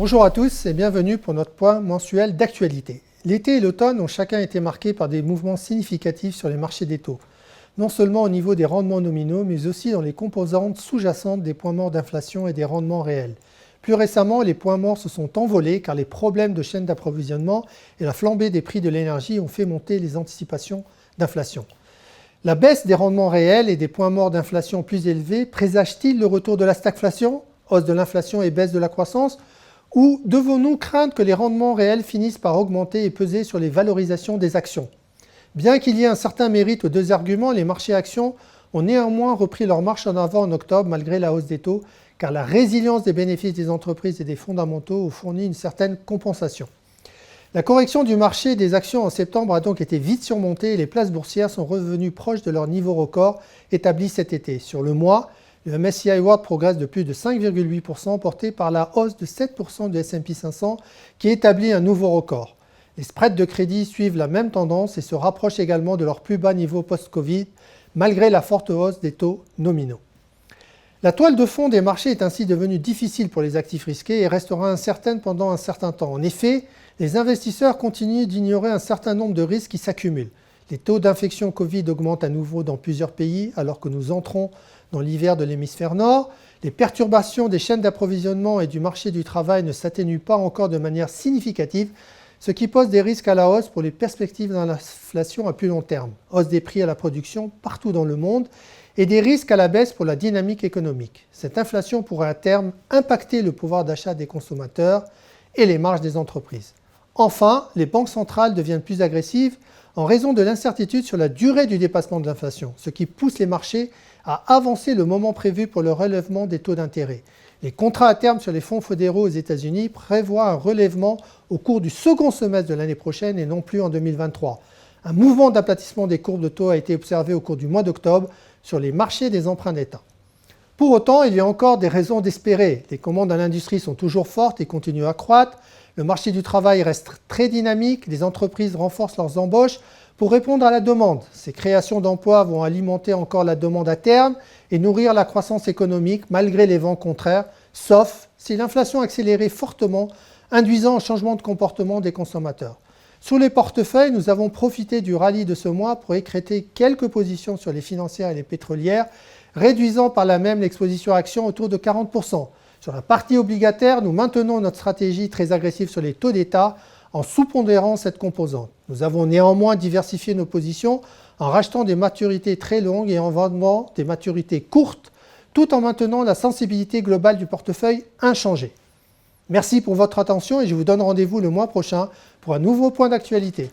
Bonjour à tous et bienvenue pour notre point mensuel d'actualité. L'été et l'automne ont chacun été marqués par des mouvements significatifs sur les marchés des taux, non seulement au niveau des rendements nominaux, mais aussi dans les composantes sous-jacentes des points morts d'inflation et des rendements réels. Plus récemment, les points morts se sont envolés car les problèmes de chaîne d'approvisionnement et la flambée des prix de l'énergie ont fait monter les anticipations d'inflation. La baisse des rendements réels et des points morts d'inflation plus élevés présage-t-il le retour de la stagflation, hausse de l'inflation et baisse de la croissance, ou devons-nous craindre que les rendements réels finissent par augmenter et peser sur les valorisations des actions? Bien qu'il y ait un certain mérite aux deux arguments, les marchés actions ont néanmoins repris leur marche en avant en octobre malgré la hausse des taux, car la résilience des bénéfices des entreprises et des fondamentaux ont fourni une certaine compensation. La correction du marché des actions en septembre a donc été vite surmontée et les places boursières sont revenues proches de leur niveau record établi cet été. Sur le mois, le MSCI World progresse de plus de 5,8%, porté par la hausse de 7% du S&P 500 qui établit un nouveau record. Les spreads de crédit suivent la même tendance et se rapprochent également de leur plus bas niveau post-Covid, malgré la forte hausse des taux nominaux. La toile de fond des marchés est ainsi devenue difficile pour les actifs risqués et restera incertaine pendant un certain temps. En effet, les investisseurs continuent d'ignorer un certain nombre de risques qui s'accumulent. Les taux d'infection Covid augmentent à nouveau dans plusieurs pays alors que nous entrons dans l'hiver de l'hémisphère nord. Les perturbations des chaînes d'approvisionnement et du marché du travail ne s'atténuent pas encore de manière significative, ce qui pose des risques à la hausse pour les perspectives d'inflation à plus long terme. Hausse des prix à la production partout dans le monde et des risques à la baisse pour la dynamique économique. Cette inflation pourrait à terme impacter le pouvoir d'achat des consommateurs et les marges des entreprises. Enfin, les banques centrales deviennent plus agressives en raison de l'incertitude sur la durée du dépassement de l'inflation, ce qui pousse les marchés à avancer le moment prévu pour le relèvement des taux d'intérêt. Les contrats à terme sur les fonds fédéraux aux États-Unis prévoient un relèvement au cours du second semestre de l'année prochaine et non plus en 2023. Un mouvement d'aplatissement des courbes de taux a été observé au cours du mois d'octobre sur les marchés des emprunts d'État. Pour autant, il y a encore des raisons d'espérer. Les commandes à l'industrie sont toujours fortes et continuent à croître. Le marché du travail reste très dynamique. Les entreprises renforcent leurs embauches pour répondre à la demande. Ces créations d'emplois vont alimenter encore la demande à terme et nourrir la croissance économique malgré les vents contraires, sauf si l'inflation accélérait fortement, induisant un changement de comportement des consommateurs. Sur les portefeuilles, nous avons profité du rallye de ce mois pour écrêter quelques positions sur les financières et les pétrolières, réduisant par là même l'exposition actions autour de 40%. Sur la partie obligataire, nous maintenons notre stratégie très agressive sur les taux d'État en sous-pondérant cette composante. Nous avons néanmoins diversifié nos positions en rachetant des maturités très longues et en vendant des maturités courtes, tout en maintenant la sensibilité globale du portefeuille inchangée. Merci pour votre attention et je vous donne rendez-vous le mois prochain pour un nouveau point d'actualité.